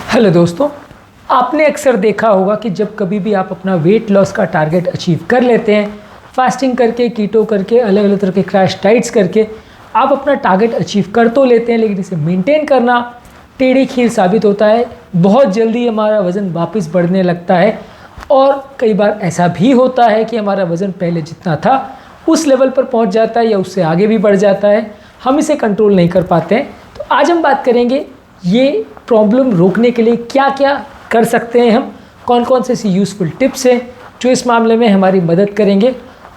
Hello दोस्तों, आपने अक्सर देखा होगा कि जब कभी भी आप अपना वेट लॉस का टारगेट अचीव कर लेते हैं, फास्टिंग करके, कीटो करके, अलग अलग तरह के क्रैश डाइट्स करके आप अपना टारगेट अचीव कर तो लेते हैं, लेकिन इसे मेंटेन करना टेढ़ी खीर साबित होता है। बहुत जल्दी हमारा वज़न वापस बढ़ने लगता है और कई बार ऐसा भी होता है कि हमारा वज़न पहले जितना था उस लेवल पर पहुंच जाता है या उससे आगे भी बढ़ जाता है। हम इसे कंट्रोल नहीं कर पाते हैं। तो आज हम बात करेंगे ये प्रॉब्लम रोकने के लिए क्या क्या कर सकते हैं, हम कौन कौन से ऐसी यूज़फुल टिप्स हैं जो इस मामले में हमारी मदद करेंगे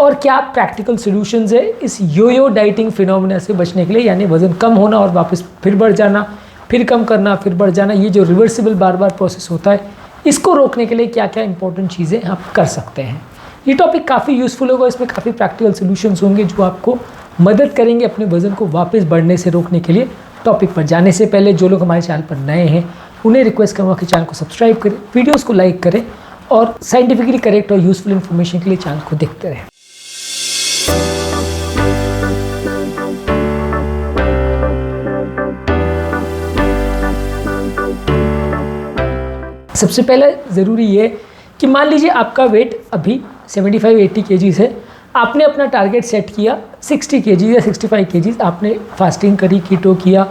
और क्या प्रैक्टिकल सॉल्यूशंस है इस योयो डाइटिंग फिनोमेना से बचने के लिए, यानी वज़न कम होना और वापस फिर बढ़ जाना, फिर कम करना, फिर बढ़ जाना, ये जो रिवर्सिबल बार बार प्रोसेस होता है, इसको रोकने के लिए क्या क्या इंपॉर्टेंट चीज़ें आप कर सकते हैं। ये टॉपिक काफ़ी यूज़फुल होगा, इसमें काफ़ी प्रैक्टिकल सॉल्यूशंस होंगे जो आपको मदद करेंगे अपने वज़न को वापस बढ़ने से रोकने के लिए। टॉपिक पर जाने से पहले जो लोग हमारे चैनल पर नए हैं उन्हें रिक्वेस्ट करूँगा कि चैनल को सब्सक्राइब करें, वीडियोस को लाइक करें और साइंटिफिकली करेक्ट और यूज़फुल इन्फॉर्मेशन के लिए चैनल को देखते रहें। सबसे पहले ज़रूरी ये कि मान लीजिए आपका वेट अभी 75-80 केजीज़ है, आपने अपना टारगेट सेट किया 60 केजीज़ या 65 केजीज़, आपने फास्टिंग करी, कीटो किया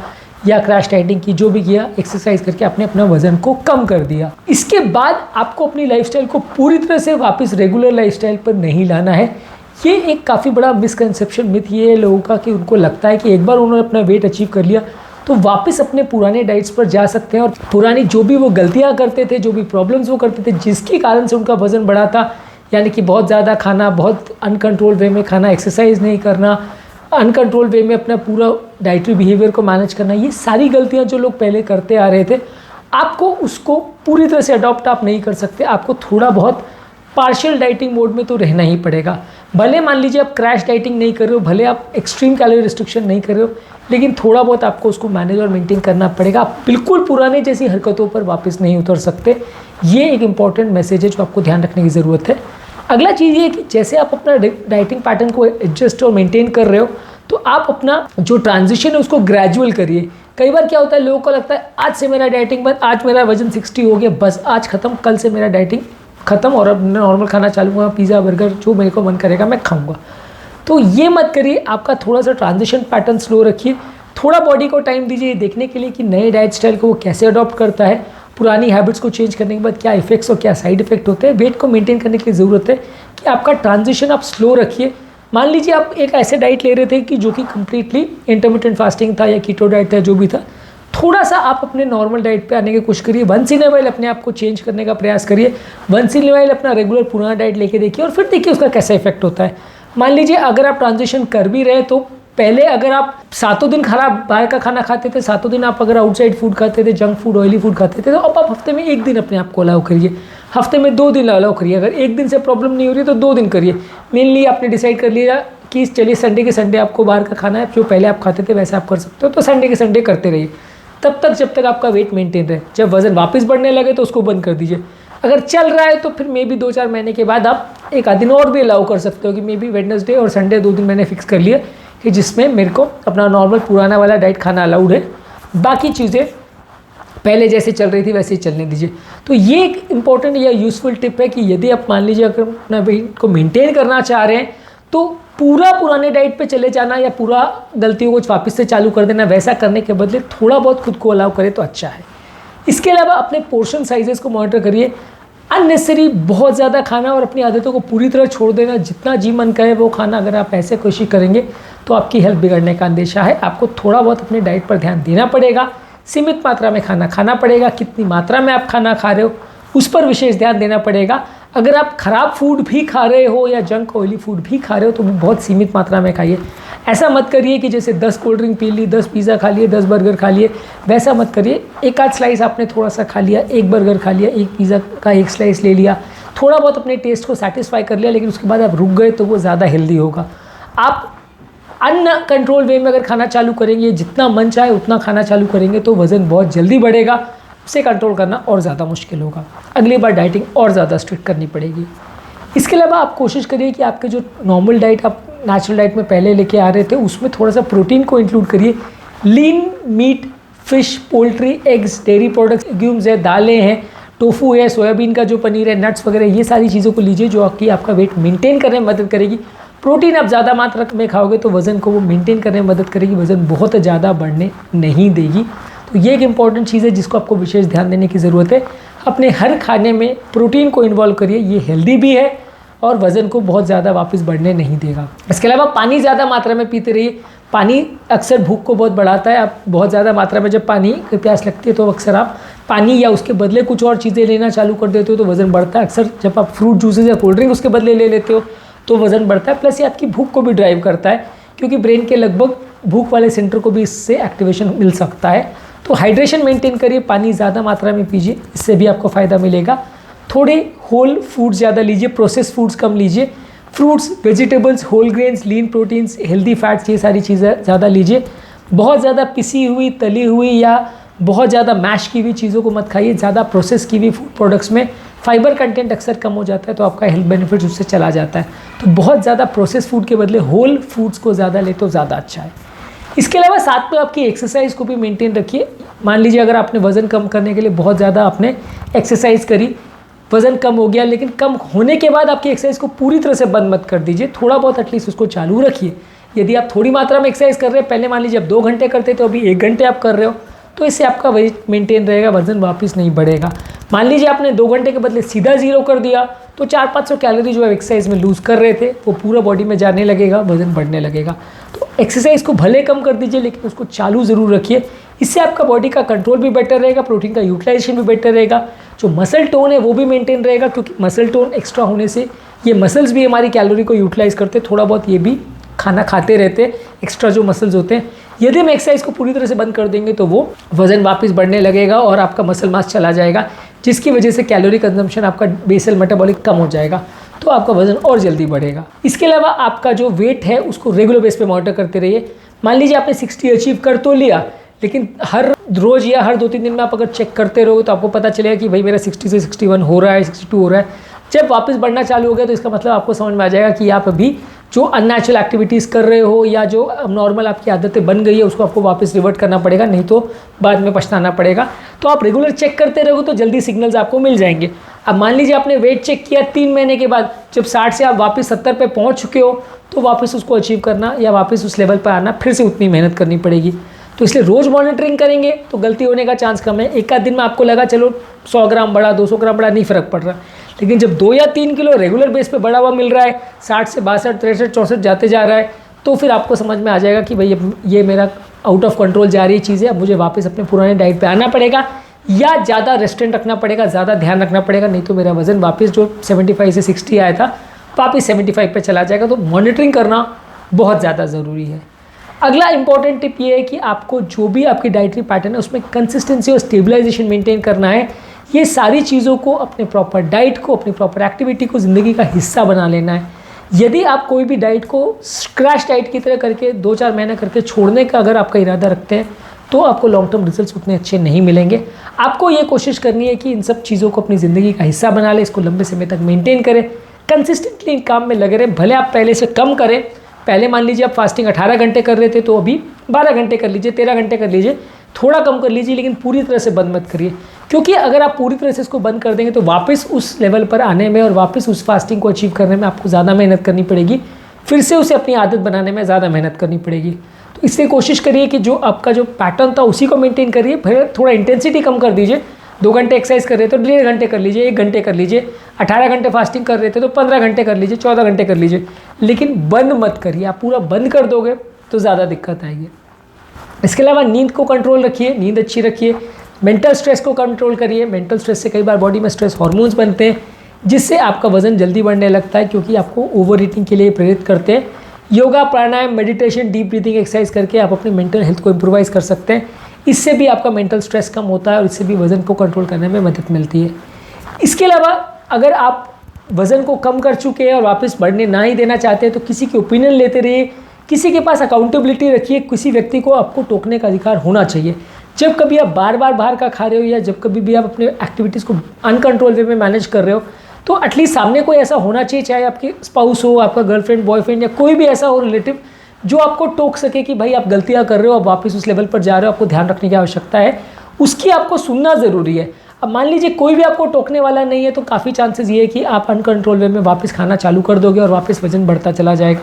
या क्रैश डाइटिंग की, जो भी किया, एक्सरसाइज करके आपने अपना वज़न को कम कर दिया। इसके बाद आपको अपनी लाइफस्टाइल को पूरी तरह से वापस रेगुलर लाइफस्टाइल पर नहीं लाना है। ये एक काफ़ी बड़ा मिसकंसेप्शन, मिथ ये है लोगों का कि उनको लगता है कि एक बार उन्होंने अपना वेट अचीव कर लिया तो वापस अपने पुराने डाइट्स पर जा सकते हैं और पुरानी जो भी वो गलतियाँ करते थे, जो भी प्रॉब्लम्स वो करते थे, जिसके कारण से उनका वज़न बढ़ा था, यानी कि बहुत ज़्यादा खाना, बहुत अनकंट्रोल वे में खाना, एक्सरसाइज नहीं करना, अनकंट्रोल वे में अपना पूरा डाइटरी बिहेवियर को मैनेज करना, ये सारी गलतियां जो लोग पहले करते आ रहे थे, आपको उसको पूरी तरह से अडॉप्ट आप नहीं कर सकते। आपको थोड़ा बहुत पार्शियल डाइटिंग मोड में तो रहना ही पड़ेगा। भले मान लीजिए आप क्रैश डाइटिंग नहीं कर रहे हो, भले आप एक्सट्रीम कैलोरी रिस्ट्रिक्शन नहीं कर रहे हो, लेकिन थोड़ा बहुत आपको उसको मैनेज और मेंटेन करना पड़ेगा। आप बिल्कुल पुराने जैसी हरकतों पर वापस नहीं उतर सकते। ये एक इंपॉर्टेंट मैसेज है जो आपको ध्यान रखने की ज़रूरत है। अगला चीज़ ये कि जैसे आप अपना डाइटिंग पैटर्न को एडजस्ट और मेंटेन कर रहे हो, तो आप अपना जो ट्रांजिशन है उसको ग्रेजुअल करिए। कई बार क्या होता है, लोगों को लगता है आज से मेरा डाइटिंग बंद, आज मेरा वजन 60 हो गया, बस आज ख़त्म, कल से मेरा डाइटिंग ख़त्म और अब नॉर्मल खाना चालू हुआ, पिज़्ज़ा बर्गर जो मेरे को मन करेगा मैं खाऊंगा। तो ये मत करिए। आपका थोड़ा सा ट्रांजिशन पैटर्न स्लो रखिए, थोड़ा बॉडी को टाइम दीजिए देखने के लिए कि नए डाइट स्टाइल को वो कैसे अडॉप्ट करता है, पुरानी हैबिट्स को चेंज करने के बाद क्या इफेक्ट्स और क्या साइड इफेक्ट होते हैं। वेट को मेंटेन करने की ज़रूरत है कि आपका ट्रांजिशन आप स्लो रखिए। मान लीजिए आप एक ऐसे डाइट ले रहे थे कि जो कि कम्प्लीटली इंटरमिटेंट फास्टिंग था या कीटो डाइट था, जो भी था, थोड़ा सा आप अपने नॉर्मल डाइट पे आने की कोशिश करिए। वंस इन ए वाइल अपने आप को चेंज करने का प्रयास करिए। वंस इन ए वाइल अपना रेगुलर पुराना डाइट लेके देखिए और फिर देखिए उसका कैसा इफेक्ट होता है। मान लीजिए अगर आप ट्रांजिशन कर भी रहे तो पहले अगर आप 7 दिन खराब बाहर का खाना खाते थे, 7 दिन आप अगर आउटसाइड फूड खाते थे, जंक फूड, ऑयली फूड खाते थे, तो अब आप हफ्ते में 1 दिन अपने आप को अलाउ करिए, हफ्ते में 2 दिन अलाउ करिए। अगर 1 दिन से प्रॉब्लम नहीं हो रही तो 2 दिन करिए। मेनली आपने डिसाइड कर लिया कि चलिए संडे के संडे आपको बाहर का खाना है, जो पहले आप खाते थे वैसे आप कर सकते हो, तो संडे के संडे करते रहिए तब तक जब तक आपका वेट मेंटेन रहे। जब वज़न वापस बढ़ने लगे तो उसको बंद कर दीजिए। अगर चल रहा है तो फिर मे बी 2-4 महीने के बाद आप एक आध दिन और भी अलाउ कर सकते हो कि मे बी वेडनेसडे और संडे 2 दिन मैंने फिक्स कर लिया कि जिसमें मेरे को अपना नॉर्मल पुराना वाला डाइट खाना अलाउड है, बाकी चीज़ें पहले जैसे चल रही थी वैसे ही चलने दीजिए। तो ये एक इंपॉर्टेंट या यूज़फुल टिप है कि यदि आप मान लीजिए अगर अपना वेट को मेंटेन करना चाह रहे हैं तो पूरा पुराने डाइट पे चले जाना या पूरा गलतियों को वापस से चालू कर देना, वैसा करने के बदले थोड़ा बहुत खुद को अलाउ करें तो अच्छा है। इसके अलावा अपने पोर्शन साइजेस को मॉनिटर करिए। अननेसेसरी बहुत ज़्यादा खाना और अपनी आदतों को पूरी तरह छोड़ देना, जितना जी मन करे वो खाना, अगर आप ऐसे कोशिश करेंगे तो आपकी हेल्थ बिगड़ने का अंदेशा है। आपको थोड़ा बहुत अपने डाइट पर ध्यान देना पड़ेगा, सीमित मात्रा में खाना खाना पड़ेगा, कितनी मात्रा में आप खाना खा रहे हो उस पर विशेष ध्यान देना पड़ेगा। अगर आप ख़राब फूड भी खा रहे हो या जंक ऑयली फूड भी खा रहे हो तो बहुत सीमित मात्रा में खाइए। ऐसा मत करिए कि जैसे 10 कोल्ड ड्रिंक पी ली, 10 पिज़्ज़ा खा लिए, 10 बर्गर खा लिए, वैसा मत करिए। एक आध स्लाइस आपने थोड़ा सा खा लिया, एक बर्गर खा लिया, एक पिज़्ज़ा का एक स्लाइस ले लिया, थोड़ा बहुत अपने टेस्ट को सेटिस्फाई कर लिया, लेकिन उसके बाद आप रुक गए तो वो ज़्यादा हेल्दी होगा। आप अनकंट्रोल वे में अगर खाना चालू करेंगे, जितना मन चाहे उतना खाना चालू करेंगे तो वज़न बहुत जल्दी बढ़ेगा। उसे कंट्रोल करना और ज़्यादा मुश्किल होगा। अगली बार डाइटिंग और ज़्यादा स्ट्रिक्ट करनी पड़ेगी। इसके अलावा आप कोशिश करिए कि आपके जो नॉर्मल डाइट आप नेचुरल डाइट में पहले लेके आ रहे थे उसमें थोड़ा सा प्रोटीन को इंक्लूड करिए। Lean meat fish, poultry, eggs, dairy products, legumes है, दालें हैं, टोफू है, सोयाबीन का जो पनीर है, नट्स वगैरह, ये सारी चीज़ों को लीजिए जो आपका वेट मेंटेन करने में मदद करेगी। प्रोटीन आप ज़्यादा मात्रा में खाओगे तो वज़न को वो मेंटेन करने में मदद करेगी, वज़न बहुत ज़्यादा बढ़ने नहीं देगी। तो ये एक इंपॉर्टेंट चीज़ है जिसको आपको विशेष ध्यान देने की ज़रूरत है। अपने हर खाने में प्रोटीन को इन्वॉल्व करिए, ये हेल्दी भी है और वज़न को बहुत ज़्यादा वापस बढ़ने नहीं देगा। इसके अलावा पानी ज़्यादा मात्रा में पीते रहिए। पानी अक्सर भूख को बहुत बढ़ाता है। आप बहुत ज़्यादा मात्रा में जब पानी की प्यास लगती है तो अक्सर आप पानी या उसके बदले कुछ और चीज़ें लेना चालू कर देते हो तो वज़न बढ़ता है। अक्सर जब आप फ्रूट जूसेस या कोल्ड ड्रिंक उसके बदले ले लेते हो तो वज़न बढ़ता है। प्लस ये आपकी भूख को भी ड्राइव करता है क्योंकि ब्रेन के लगभग भूख वाले सेंटर को भी इससे एक्टिवेशन मिल सकता है। तो हाइड्रेशन मेंटेन करिए, पानी ज़्यादा मात्रा में पीजिए, इससे भी आपको फ़ायदा मिलेगा। थोड़े होल फूड्स ज़्यादा लीजिए, प्रोसेस फूड्स कम लीजिए। फ्रूट्स, वेजिटेबल्स, होल ग्रेन्स, लीन प्रोटीन्स, हेल्दी फैट्स, ये सारी चीज़ें ज़्यादा लीजिए। बहुत ज़्यादा पिसी हुई, तली हुई या बहुत ज़्यादा मैश की हुई चीज़ों को मत खाइए। ज़्यादा प्रोसेस की हुई फूड प्रोडक्ट्स में फाइबर कंटेंट अक्सर कम हो जाता है तो आपका हेल्थ बेनिफिट्स उससे चला जाता है। तो बहुत ज़्यादा प्रोसेस फूड के बदले होल फूड्स को ज़्यादा ले तो ज़्यादा अच्छा है। इसके अलावा साथ में आपकी एक्सरसाइज को भी मेंटेन रखिए। मान लीजिए अगर आपने वज़न कम करने के लिए बहुत ज़्यादा आपने एक्सरसाइज करी, वज़न कम हो गया, लेकिन कम होने के बाद आपकी एक्सरसाइज को पूरी तरह से बंद मत कर दीजिए, थोड़ा बहुत एटलीस्ट उसको चालू रखिए। यदि आप थोड़ी मात्रा में एक्सरसाइज कर रहे हैं, पहले मान लीजिए आप 2 घंटे करते तो अभी 1 घंटे आप कर रहे हो, तो इससे आपका वेट मेंटेन रहेगा, वज़न वापस नहीं बढ़ेगा। मान लीजिए आपने 2 घंटे के बदले सीधा 0 कर दिया तो 400-500 कैलोरी जो एक्सरसाइज में लूज़ कर रहे थे वो पूरा बॉडी में जाने लगेगा, वज़न बढ़ने लगेगा। तो एक्सरसाइज को भले कम कर दीजिए लेकिन उसको चालू ज़रूर रखिए। इससे आपका बॉडी का कंट्रोल भी बेटर रहेगा, प्रोटीन का यूटिलाइजेशन भी बेटर रहेगा, जो मसल टोन है वो भी मेंटेन रहेगा क्योंकि मसल टोन एक्स्ट्रा होने से ये मसल्स भी हमारी कैलोरी को यूटिलाइज करते, थोड़ा बहुत ये भी खाना खाते रहते, एक्स्ट्रा जो मसल्स होते हैं। यदि हम एक्सरसाइज को पूरी तरह से बंद कर देंगे तो वो वज़न वापस बढ़ने लगेगा और आपका मसल मास चला जाएगा, जिसकी वजह से कैलोरी कंजम्पशन आपका बेसल मेटाबॉलिक कम हो जाएगा, तो आपका वज़न और जल्दी बढ़ेगा। इसके अलावा आपका जो वेट है उसको रेगुलर बेस पे मॉनिटर करते रहिए। मान लीजिए आपने 60 अचीव कर तो लिया, लेकिन हर रोज़ या हर 2-3 दिन में आप अगर चेक करते रहोगे तो आपको पता चलेगा कि भाई मेरा 60 से 61 हो रहा है, 62 हो रहा है। जब वापस बढ़ना चालू हो गया तो इसका मतलब आपको समझ में आ जाएगा कि आप अभी जो अननेचुरल एक्टिविटीज़ कर रहे हो या जो नॉर्मल आपकी आदतें बन गई है उसको आपको वापस रिवर्ट करना पड़ेगा, नहीं तो बाद में पछताना पड़ेगा। तो आप रेगुलर चेक करते रहोगे तो जल्दी सिग्नल्स आपको मिल जाएंगे। अब मान लीजिए आपने वेट चेक किया 3 महीने के बाद, जब 60 से आप वापस 70 पे पहुंच चुके हो तो वापस उसको अचीव करना या वापस उस लेवल पर आना फिर से उतनी मेहनत करनी पड़ेगी। तो इसलिए रोज़ मॉनिटरिंग करेंगे तो गलती होने का चांस कम है। एक आध दिन में आपको लगा चलो 100 ग्राम बढ़ा, 200 ग्राम बढ़ा, नहीं फ़र्क पड़ रहा, लेकिन जब 2 या 3 किलो रेगुलर बेस पे बढ़ा हुआ मिल रहा है, 60 से 62, 63, 64 जाते जा रहा है, तो फिर आपको समझ में आ जाएगा कि भाई ये मेरा आउट ऑफ कंट्रोल जा रही चीज़ है, अब मुझे वापस अपने पुराने डाइट पे आना पड़ेगा या ज़्यादा रेस्ट्रेंट रखना पड़ेगा, ज़्यादा ध्यान रखना पड़ेगा, नहीं तो मेरा वज़न वापस जो 75 से 60 आया था वापस 75 पे चला जाएगा। तो मॉनिटरिंग करना बहुत ज़्यादा ज़रूरी है। अगला इंपॉर्टेंट टिप ये है कि आपको जो भी आपकी डाइटरी पैटर्न है उसमें कंसिस्टेंसी और स्टेबलाइजेशन मेंटेन करना है। ये सारी चीज़ों को, अपने प्रॉपर डाइट को, अपनी प्रॉपर एक्टिविटी को ज़िंदगी का हिस्सा बना लेना है। यदि आप कोई भी डाइट को क्रैश डाइट की तरह करके 2-4 महीने करके छोड़ने का अगर आपका इरादा रखते हैं तो आपको लॉन्ग टर्म रिजल्ट्स उतने अच्छे नहीं मिलेंगे। आपको ये कोशिश करनी है कि इन सब चीज़ों को अपनी ज़िंदगी का हिस्सा बना लें, इसको लंबे समय तक मेंटेन करें, कंसिस्टेंटली इन काम में लगे रहें। भले आप पहले से कम करें, पहले मान लीजिए आप फास्टिंग 18 घंटे कर रहे थे तो अभी 12 घंटे कर लीजिए, 13 घंटे कर लीजिए, थोड़ा कम कर लीजिए, लेकिन पूरी तरह से बंद मत करिए, क्योंकि अगर आप पूरी तरह से इसको बंद कर देंगे तो वापस उस लेवल पर आने में और वापस उस फास्टिंग को अचीव करने में आपको ज़्यादा मेहनत करनी पड़ेगी, फिर से उसे अपनी आदत बनाने में ज़्यादा मेहनत करनी पड़ेगी। तो इसलिए कोशिश करिए कि जो आपका जो पैटर्न था उसी को मेंटेन करिए। फिर थोड़ा इंटेंसिटी कम कर दीजिए। 2 घंटे एक्सरसाइज कर रहे थे तो 1.5 घंटे कर लीजिए, 1 घंटे कर लीजिए। 18 घंटे फास्टिंग कर रहे थे तो 15 घंटे कर लीजिए, 14 घंटे कर लीजिए, लेकिन बंद मत करिए। आप पूरा बंद कर दोगे तो ज़्यादा दिक्कत आएगी। इसके अलावा नींद को कंट्रोल रखिए, नींद अच्छी रखिए। मेंटल स्ट्रेस को कंट्रोल करिए। मेंटल स्ट्रेस से कई बार बॉडी में स्ट्रेस हार्मोन्स बनते हैं जिससे आपका वजन जल्दी बढ़ने लगता है, क्योंकि आपको ओवर ईटिंग के लिए प्रेरित करते हैं। योगा, प्राणायाम, मेडिटेशन, डीप ब्रीथिंग एक्सरसाइज करके आप अपने मेंटल हेल्थ को इम्प्रोवाइज कर सकते हैं। इससे भी आपका मेंटल स्ट्रेस कम होता है और इससे भी वज़न को कंट्रोल करने में मदद मिलती है। इसके अलावा अगर आप वज़न को कम कर चुके हैं और वापस बढ़ने ना ही देना चाहते हैं तो किसी की ओपिनियन लेते रहिए, किसी के पास अकाउंटेबिलिटी रखिए। किसी व्यक्ति को आपको टोकने का अधिकार होना चाहिए। जब कभी आप बार बार बाहर का खा रहे हो या जब कभी भी आप अपने एक्टिविटीज़ को अनकंट्रोल वे में मैनेज कर रहे हो तो एटलीस्ट सामने कोई ऐसा होना चाहिए, चाहे आपके स्पाउस हो, आपका गर्लफ्रेंड, बॉयफ्रेंड या कोई भी ऐसा हो रिलेटिव, जो आपको टोक सके कि भाई आप गलतियाँ कर रहे हो, आप वापस उस लेवल पर जा रहे हो, आपको ध्यान रखने की आवश्यकता है, उसकी आपको सुनना ज़रूरी है। अब मान लीजिए कोई भी आपको टोकने वाला नहीं है, तो काफ़ी चांसेस ये है कि आप अनकंट्रोल वे में वापस खाना चालू कर दोगे और वापस वजन बढ़ता चला जाएगा।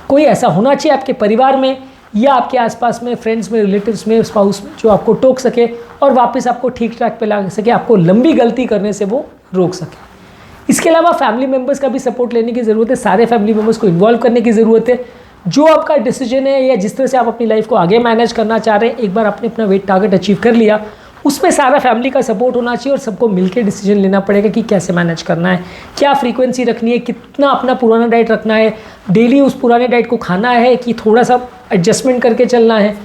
कोई ऐसा होना चाहिए आपके परिवार में या आपके आसपास में, फ्रेंड्स में, रिलेटिव्स में, स्पाउस में, जो आपको टोक सके और वापस आपको ठीक ट्रैक पे ला सके, आपको लंबी गलती करने से वो रोक सके। इसके अलावा फैमिली मेम्बर्स का भी सपोर्ट लेने की ज़रूरत है, सारे फैमिली मेम्बर्स को इन्वॉल्व करने की ज़रूरत है। जो आपका डिसीजन है या जिस तरह से आप अपनी लाइफ को आगे मैनेज करना चाह रहे हैं, एक बार आपने अपना वेट टारगेट अचीव कर लिया, उसमें सारा फैमिली का सपोर्ट होना चाहिए और सबको मिलकर डिसीजन लेना पड़ेगा कि कैसे मैनेज करना है, क्या फ्रीक्वेंसी रखनी है, कितना अपना पुराना डाइट रखना है, डेली उस पुराने डाइट को खाना है कि थोड़ा सा एडजस्टमेंट करके चलना है।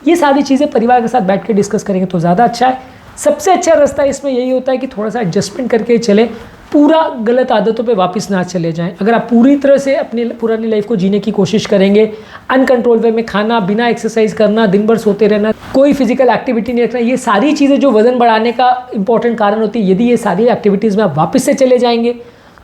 ये सारी चीज़ें परिवार के साथ बैठ के डिस्कस करेंगे तो ज़्यादा अच्छा है। सबसे अच्छा रास्ता इसमें यही होता है कि थोड़ा सा एडजस्टमेंट करके चले, पूरा गलत आदतों पे वापस ना चले जाएं। अगर आप पूरी तरह से अपनी पुरानी लाइफ को जीने की कोशिश करेंगे, अनकंट्रोल वे में खाना, बिना एक्सरसाइज करना, दिन भर सोते रहना, कोई फिजिकल एक्टिविटी नहीं रखना, ये सारी चीज़ें जो वज़न बढ़ाने का इंपॉर्टेंट कारण होती है, यदि ये सारी एक्टिविटीज़ में आप वापस से चले जाएंगे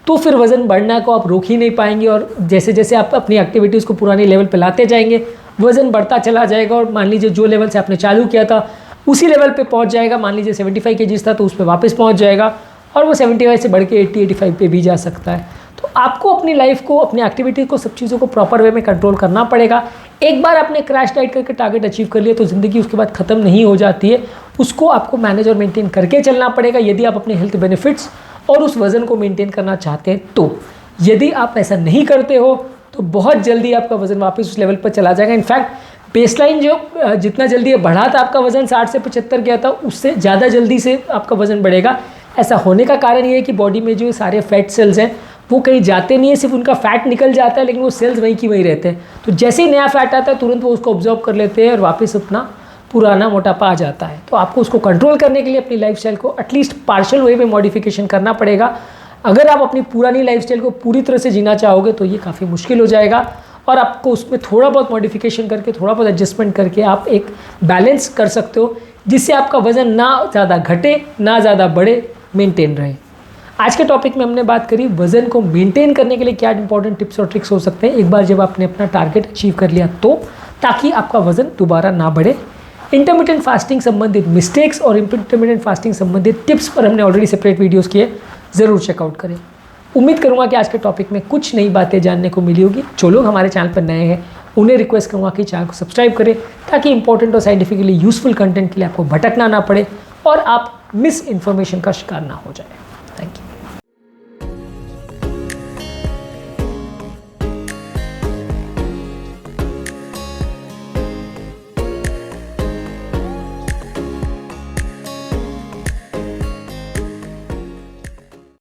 तो फिर वज़न बढ़ना को आप रोक ही नहीं पाएंगे। और जैसे जैसे आप अपनी एक्टिविटीज़ को पुराने लेवल पर लाते जाएंगे, वज़न बढ़ता चला जाएगा और मान लीजिए जो लेवल से आपने चालू किया था उसी लेवल पे पहुंच जाएगा। मान लीजिए 75 केजीज था तो उस पर वापस पहुंच जाएगा और वो 75 से बढ़ के 80-85 पे भी जा सकता है। तो आपको अपनी लाइफ को, अपनी एक्टिविटी को, सब चीज़ों को प्रॉपर वे में कंट्रोल करना पड़ेगा। एक बार आपने क्रैश डाइट करके टारगेट अचीव कर लिया तो ज़िंदगी उसके बाद ख़त्म नहीं हो जाती है, उसको आपको मैनेज और मेंटेन करके चलना पड़ेगा यदि आप अपने हेल्थ बेनिफिट्स और उस वज़न को मेंटेन करना चाहते हैं। तो यदि आप ऐसा नहीं करते हो तो बहुत जल्दी आपका वज़न वापस उस लेवल पर चला जाएगा। इनफैक्ट बेसलाइन जो जितना जल्दी बढ़ा था आपका वज़न 60 से 75 गया था, उससे ज़्यादा जल्दी से आपका वज़न बढ़ेगा। ऐसा होने का कारण ये है कि बॉडी में जो सारे फैट सेल्स हैं वो कहीं जाते नहीं है, सिर्फ उनका फैट निकल जाता है, लेकिन वो सेल्स वहीं की वहीं रहते हैं। तो जैसे ही नया फैट आता है तुरंत वो उसको ऑब्जॉर्व कर लेते हैं और वापस अपना पुराना मोटापा आ जाता है। तो आपको उसको कंट्रोल करने के लिए अपनी लाइफस्टाइल को एटलीस्ट पार्शियल वे में मॉडिफिकेशन करना पड़ेगा। अगर आप अपनी पुरानी लाइफस्टाइल को पूरी तरह से जीना चाहोगे तो ये काफ़ी मुश्किल हो जाएगा और आपको उसमें थोड़ा बहुत मॉडिफिकेशन करके, थोड़ा बहुत एडजस्टमेंट करके आप एक बैलेंस कर सकते हो जिससे आपका वज़न ना ज़्यादा घटे ना ज़्यादा बढ़े, मेंटेन रहे। आज के टॉपिक में हमने बात करी वज़न को मेंटेन करने के लिए क्या इंपॉर्टेंट टिप्स और ट्रिक्स हो सकते हैं एक बार जब आपने अपना टारगेट अचीव कर लिया तो, ताकि आपका वज़न दोबारा ना बढ़े। इंटरमिटेंट फास्टिंग संबंधित मिस्टेक्स और इंटरमिटेंट फास्टिंग संबंधित टिप्स पर हमने ऑलरेडी सेपरेट वीडियोज़ किए, ज़रूर चेकआउट करें। उम्मीद करूंगा कि आज के टॉपिक में कुछ नई बातें जानने को मिली होगी। जो लोग हमारे चैनल पर नए हैं उन्हें रिक्वेस्ट करूंगा कि चैनल को सब्सक्राइब करें ताकि इंपॉर्टेंट और साइंटिफिकली यूजफुल कंटेंट के लिए आपको भटकना ना पड़े और आप मिस इन्फॉर्मेशन का शिकार ना हो जाए। Thank you.